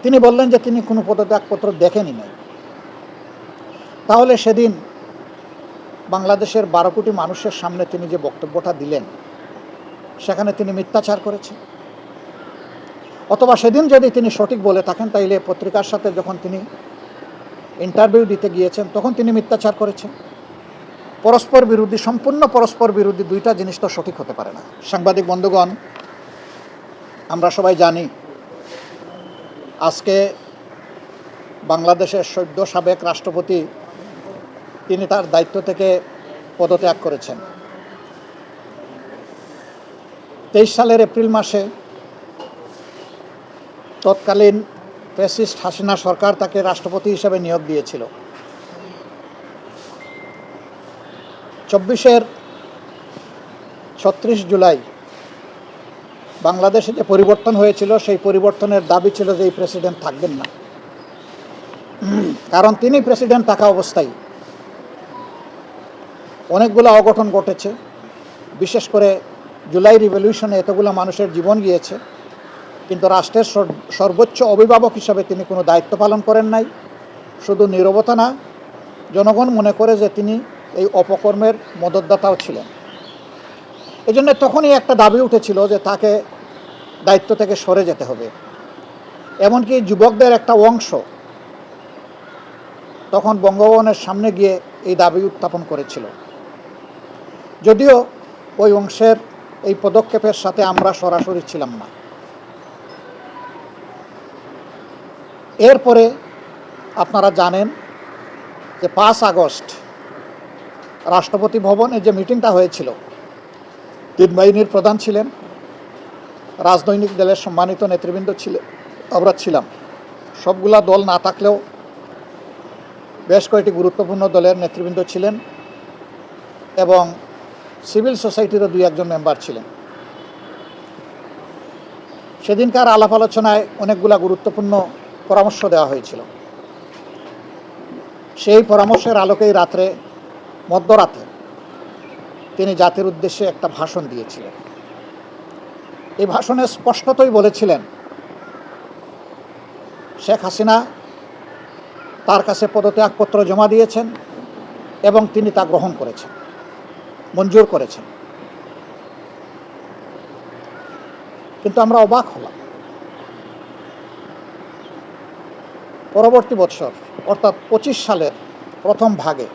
তিনি বললেন যে তিনি কোনো পদত্যাগপত্র দেখেনি নাই। তাহলে সেদিন বাংলাদেশের 12 কোটি মানুষের সামনে তিনি যে বক্তব্যটা দিলেন সেখানে তিনি মিথ্যাচার করেছেন, অথবা সেদিন যদি তিনি সঠিক বলে থাকেন তাইলে পত্রিকার সাথে যখন তিনি ইন্টারভিউ দিতে গিয়েছেন তখন তিনি মিথ্যাচার করেছেন। পরস্পর বিরোধী, সম্পূর্ণ পরস্পর বিরোধী দুইটা জিনিস তো সঠিক হতে পারে না। সাংবাদিক বন্ধুগণ, আমরা সবাই জানি আজকে বাংলাদেশের সদ্য সাবেক রাষ্ট্রপতি তিনি তার দায়িত্ব থেকে পদত্যাগ করেছেন। 23 সালের এপ্রিল মাসে তৎকালীন ফ্যাসিস্ট হাসিনা সরকার তাকে রাষ্ট্রপতি হিসেবে নিয়োগ দিয়েছিল। 36 জুলাই বাংলাদেশে যে পরিবর্তন হয়েছিল সেই পরিবর্তনের দাবি ছিল যে এই প্রেসিডেন্ট থাকবেন না, কারণ তিনি প্রেসিডেন্ট থাকা অবস্থায় অনেকগুলো অঘটন ঘটেছে। বিশেষ করে জুলাই রিভলিউশনে এতগুলো মানুষের জীবন গিয়েছে, কিন্তু রাষ্ট্রের সর্বোচ্চ অভিভাবক হিসাবে তিনি কোনো দায়িত্ব পালন করেন নাই। শুধু নীরবতা না, জনগণ মনে করে যে তিনি এই অপকর্মের মদতদাতাও ছিলেন। এই জন্য তখনই একটা দাবি উঠেছিল যে তাকে দায়িত্ব থেকে সরে যেতে হবে। এমনকি যুবকদের একটা অংশ তখন বঙ্গভবনের সামনে গিয়ে এই দাবি উত্থাপন করেছিল। যদিও ওই অংশের এই পদক্ষেপের সাথে আমরা সরাসরি ছিলাম না। এরপরে আপনারা জানেন যে 5 আগস্ট রাষ্ট্রপতি ভবনে যে মিটিংটা হয়েছিল, 3 বাহিনীর প্রধান ছিলেন, রাজনৈতিক দলের সম্মানিত নেতৃবৃন্দ ছিলেন, আমরা ছিলাম। সবগুলা দল না থাকলেও বেশ কয়েকটি গুরুত্বপূর্ণ দলের নেতৃবৃন্দ ছিলেন এবং সিভিল সোসাইটিরও 2-1 মেম্বার ছিলেন। সেদিনকার আলাপ আলোচনায় অনেকগুলা গুরুত্বপূর্ণ পরামর্শ দেওয়া হয়েছিল। সেই পরামর্শের আলোকেই মধ্যরাতে তিনি জাতির উদ্দেশ্যে একটা ভাষণ দিয়েছিলেন। এই ভাষণে স্পষ্টতই বলেছিলেন শেখ হাসিনা তার কাছে পদত্যাগপত্র জমা দিয়েছেন এবং তিনি তা গ্রহণ করেছেন, মঞ্জুর করেছেন। কিন্তু আমরা অবাক হলাম। পরবর্তী বছর অর্থাৎ 25 সালের প্রথম ভাগে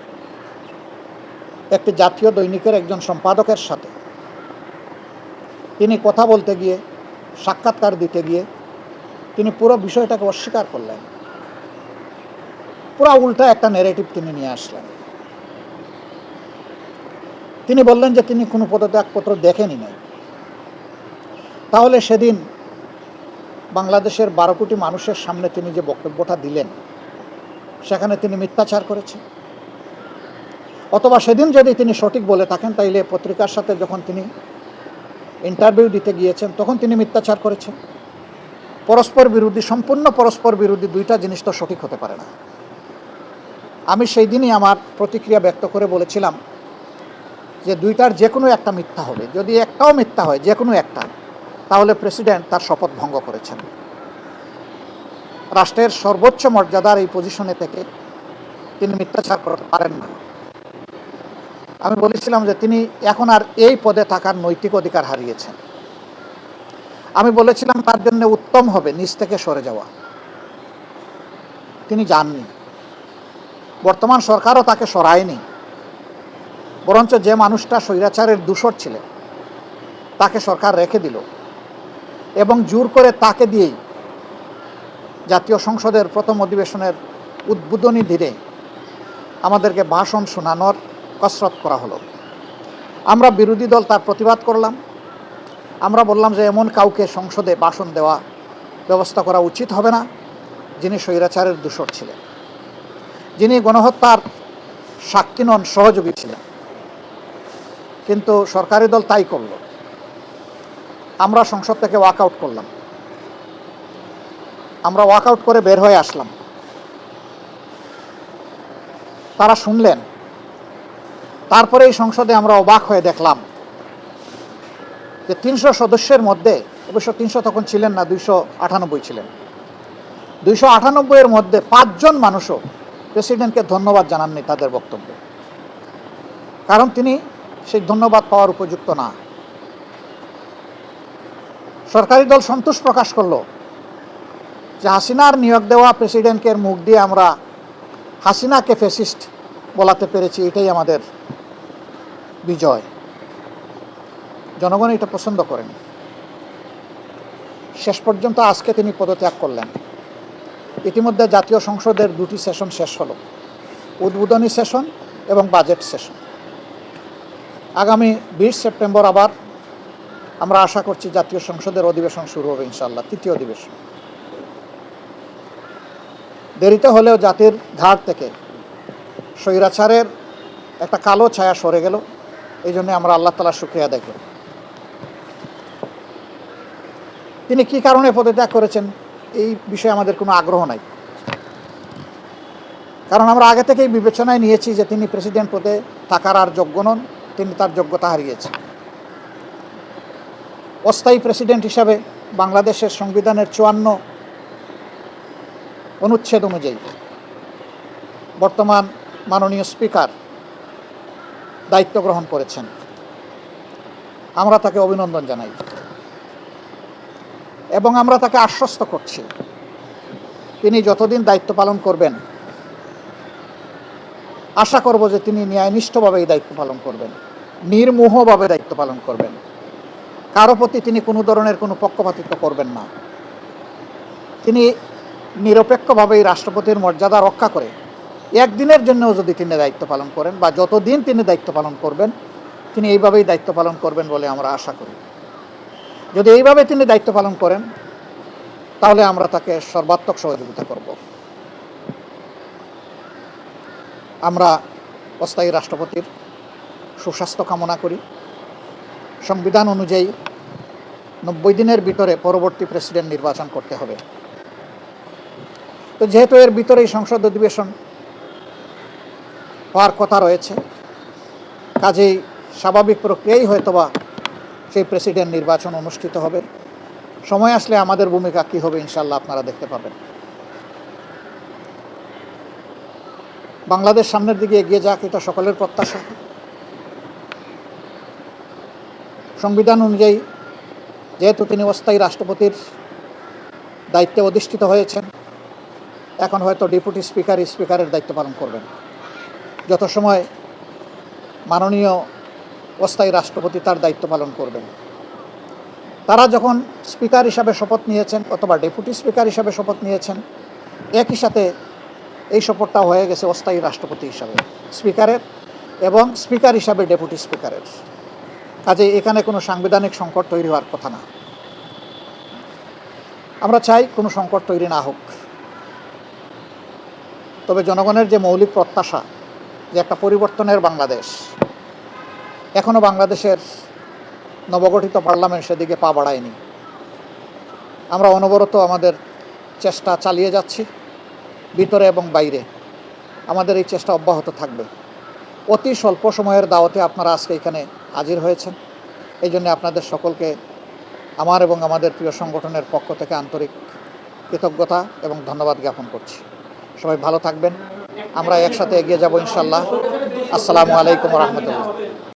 একটি জাতীয় দৈনিকের একজন সম্পাদকের সাথে তিনি কথা বলতে গিয়ে, সাক্ষাৎকার দিতে গিয়ে তিনি পুরো বিষয়টাকে অস্বীকার করলেন। পুরো উল্টা একটা ন্যারেটিভ তিনি নিয়ে আসলেন। তিনি বললেন যে তিনি কোনো পদত্যাগপত্র দেখেনি নাই। তাহলে সেদিন বাংলাদেশের 12 কোটি মানুষের সামনে তিনি যে বক্তব্যটা দিলেন সেখানে তিনি মিথ্যাচার করেছেন, অথবা সেদিন যদি তিনি সঠিক বলে থাকেন তাইলে পত্রিকার সাথে যখন তিনি ইন্টারভিউ দিতে গিয়েছেন তখন তিনি মিথ্যাচার করেছেন। পরস্পর বিরোধী, সম্পূর্ণ পরস্পর বিরোধী দুইটা জিনিস তো সঠিক হতে পারে না। আমি সেই দিনই আমার প্রতিক্রিয়া ব্যক্ত করে বলেছিলাম যে দুইটার যে কোনো একটা মিথ্যা হবে। যদি একটাও মিথ্যা হয়, যে কোনো একটা, তাহলে প্রেসিডেন্ট তার শপথ ভঙ্গ করেছেন। রাষ্ট্রের সর্বোচ্চ মর্যাদার এই পজিশনে থেকে তিনি মিথ্যাচার করতে পারেন না। আমি বলেছিলাম যে তিনি এখন আর এই পদে থাকার নৈতিক অধিকার হারিয়েছেন। আমি বলেছিলাম তার জন্য উত্তম হবে নিজ থেকে সরে যাওয়া। তিনি যাননি, বর্তমান সরকারও তাকে সরায়নি, বরঞ্চ যে মানুষটা স্বৈরাচারের দূষর ছিলেন তাকে সরকার রেখে দিল এবং জোর করে তাকে দিয়েই জাতীয় সংসদের প্রথম অধিবেশনের উদ্বোধনী দিনে আমাদেরকে ভাষণ শোনানোর কসরত করা হলো। আমরা বিরোধী দল তার প্রতিবাদ করলাম। আমরা বললাম যে এমন কাউকে সংসদে ভাষণ দেওয়া ব্যবস্থা করা উচিত হবে না যিনি স্বৈরাচারের দূষর ছিলেন, যিনি গণহত্যার সাক্ষী নন, সহযোগী ছিলেন। কিন্তু সরকারি দল তাই করল। আমরা সংসদ থেকে ওয়াকআউট করলাম। আমরা ওয়াকআউট করে বের হয়ে আসলাম। তারা শুনলেন। তারপরে এই সংসদে আমরা অবাক হয়ে দেখলাম যে 300 সদস্যের মধ্যে, অবশ্য 300 তখন ছিলেন না, 298 ছিলেন, 298-এর মধ্যে 5 জন মানুষও প্রেসিডেন্টকে ধন্যবাদ জানাননি তাদের বক্তব্যে, কারণ তিনি সেই ধন্যবাদ পাওয়ার উপযুক্ত না। সরকারি দল সন্তোষ প্রকাশ করলো যে হাসিনার নিয়োগ দেওয়া প্রেসিডেন্টের মুখ দিয়ে আমরা হাসিনাকে ফ্যাসিস্ট বলাতে পেরেছি, এটাই আমাদের বিজয়। জনগণ এটা পছন্দ করেন। শেষ পর্যন্ত আজকে তিনি পদত্যাগ করলেন। ইতিমধ্যে জাতীয় সংসদের 2টি সেশন শেষ হলো, উদ্বোধনী সেশন এবং বাজেট সেশন। আগামী 20 সেপ্টেম্বর আবার আমরা আশা করছি জাতীয় সংসদের অধিবেশন শুরু হবে ইনশাআল্লাহ, 3য় অধিবেশন। দেরিতে হলেও জাতির ঘাট থেকে স্বৈরাচারের একটা কালো ছায়া সরে গেল, এই জন্য আমরা আল্লাহ তাআলার শুকরিয়া আদায় করি। তিনি কি কারণে পদত্যাগ করেছেন এই বিষয়ে আমাদের কোনো আগ্রহ নাই, কারণ আমরা আগে থেকেই বিবেচনায় নিয়েছি যে তিনি প্রেসিডেন্ট পদে থাকার আর যোগ্য নন, তিনি তার যোগ্যতা হারিয়েছেন। অস্থায়ী প্রেসিডেন্ট হিসাবে বাংলাদেশের সংবিধানের 54 অনুচ্ছেদ অনুযায়ী বর্তমান মাননীয় স্পিকার দায়িত্ব গ্রহণ করেছেন। আমরা তাকে অভিনন্দন জানাই এবং আমরা তাকে আশ্বস্ত করছি তিনি যতদিন দায়িত্ব পালন করবেন, আশা করব যে তিনি ন্যায়নিষ্ঠভাবে এই দায়িত্ব পালন করবেন, নির্মোহভাবে দায়িত্ব পালন করবেন। কারো প্রতি তিনি কোনো ধরনের কোনো পক্ষপাতিত্ব করবেন না। তিনি নিরপেক্ষভাবে এই রাষ্ট্রপতির মর্যাদা রক্ষা করে একদিনের জন্যও যদি তিনি দায়িত্ব পালন করেন বা যতদিন তিনি দায়িত্ব পালন করবেন, তিনি এইভাবেই দায়িত্ব পালন করবেন বলে আমরা আশা করি। যদি এইভাবে তিনি দায়িত্ব পালন করেন তাহলে আমরা তাকে সর্বাত্মক সহযোগিতা করব। আমরা অস্থায়ী রাষ্ট্রপতির সুস্বাস্থ্য কামনা করি। সংবিধান অনুযায়ী 90 দিনের ভিতরে পরবর্তী প্রেসিডেন্ট নির্বাচন করতে হবে। তো যেহেতু এর ভিতরেই সংসদ অধিবেশন হওয়ার কথা রয়েছে, কাজেই স্বাভাবিক প্রক্রিয়াই হয়তোবা সেই প্রেসিডেন্ট নির্বাচন অনুষ্ঠিত হবে। সময় আসলে আমাদের ভূমিকা কী হবে ইনশাআল্লাহ আপনারা দেখতে পাবেন। বাংলাদেশ সামনের দিকে এগিয়ে যাক, এটা সকলের প্রত্যাশা। সংবিধান অনুযায়ী যেহেতু তিনি অস্থায়ী রাষ্ট্রপতির দায়িত্বে অধিষ্ঠিত হয়েছেন, এখন হয়তো ডেপুটি স্পিকারের দায়িত্ব পালন করবেন। যত সময় মাননীয় অস্থায়ী রাষ্ট্রপতি তার দায়িত্ব পালন করবেন, তারা যখন স্পিকার হিসাবে শপথ নিয়েছেন অথবা ডেপুটি স্পিকার হিসাবে শপথ নিয়েছেন, একই সাথে এই শপথটাও হয়ে গেছে অস্থায়ী রাষ্ট্রপতি হিসাবে স্পিকারের এবং স্পিকার হিসাবে ডেপুটি স্পিকারের। কাজে এখানে কোনো সাংবিধানিক সংকট তৈরি হওয়ার কথা না। আমরা চাই কোনো সংকট তৈরি না হোক, তবে জনগণের যে মৌলিক প্রত্যাশা যে একটা পরিবর্তনের বাংলাদেশ, এখনও বাংলাদেশের নবগঠিত পার্লামেন্ট সেদিকে পা বাড়ায়নি। আমরা অনবরত আমাদের চেষ্টা চালিয়ে যাচ্ছি, ভিতরে এবং বাইরে আমাদের এই চেষ্টা অব্যাহত থাকবে। অতি স্বল্প সময়ের দাওয়াতে আপনারা আজকে এখানে হাজির হয়েছেন, এই জন্য আপনাদের সকলকে আমার এবং আমাদের প্রিয় সংগঠনের পক্ষ থেকে আন্তরিক কৃতজ্ঞতা এবং ধন্যবাদ জ্ঞাপন করছি। সবাই ভালো থাকবেন, আমরা একসাথে এগিয়ে যাব ইনশাআল্লাহ। আসসালামু আলাইকুম ওয়া রাহমাতুল্লাহ।